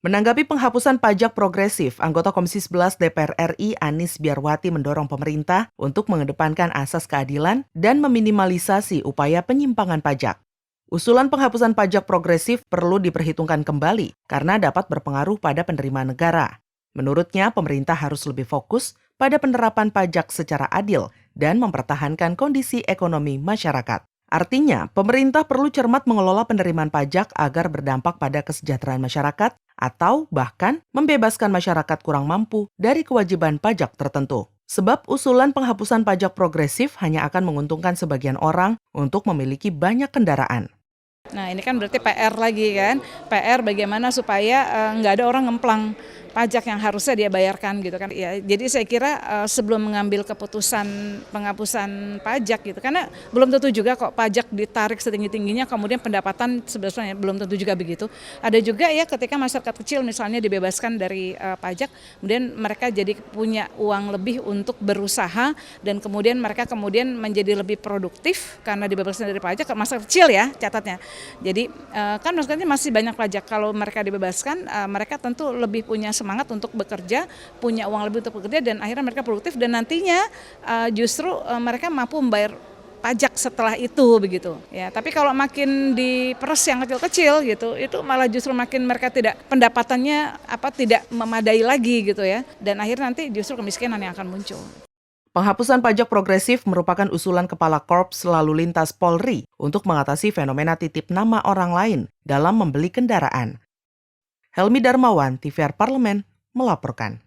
Menanggapi penghapusan pajak progresif, anggota Komisi 11 DPR RI Anis Biarwati mendorong pemerintah untuk mengedepankan asas keadilan dan meminimalisasi upaya penyimpangan pajak. Usulan penghapusan pajak progresif perlu diperhitungkan kembali karena dapat berpengaruh pada penerimaan negara. Menurutnya, pemerintah harus lebih fokus pada penerapan pajak secara adil dan mempertahankan kondisi ekonomi masyarakat. Artinya, pemerintah perlu cermat mengelola penerimaan pajak agar berdampak pada kesejahteraan masyarakat atau bahkan membebaskan masyarakat kurang mampu dari kewajiban pajak tertentu. Sebab usulan penghapusan pajak progresif hanya akan menguntungkan sebagian orang untuk memiliki banyak kendaraan. Nah, ini kan berarti PR lagi kan, PR bagaimana supaya nggak ada orang ngemplang pajak yang harusnya dia bayarkan gitu kan. Ya, jadi saya kira sebelum mengambil keputusan penghapusan pajak gitu, karena belum tentu juga kok pajak ditarik setinggi-tingginya kemudian pendapatan sebenarnya belum tentu juga begitu. Ada juga ya ketika masyarakat kecil misalnya dibebaskan dari pajak, kemudian mereka jadi punya uang lebih untuk berusaha dan kemudian mereka kemudian menjadi lebih produktif karena dibebaskan dari pajak. Masyarakat kecil ya catatnya. Jadi kan maksudnya masih banyak pajak. Kalau mereka dibebaskan, mereka tentu lebih punya semangat untuk bekerja, punya uang lebih untuk bekerja dan akhirnya mereka produktif dan nantinya justru mereka mampu membayar pajak setelah itu begitu ya. Tapi kalau makin diperes yang kecil-kecil gitu, itu malah justru makin mereka tidak pendapatannya tidak memadai lagi gitu ya. Dan akhirnya nanti justru kemiskinan yang akan muncul. Penghapusan pajak progresif merupakan usulan Kepala Korps Lalu Lintas Polri untuk mengatasi fenomena titip nama orang lain dalam membeli kendaraan. Helmi Darmawan, TVR Parlemen, melaporkan.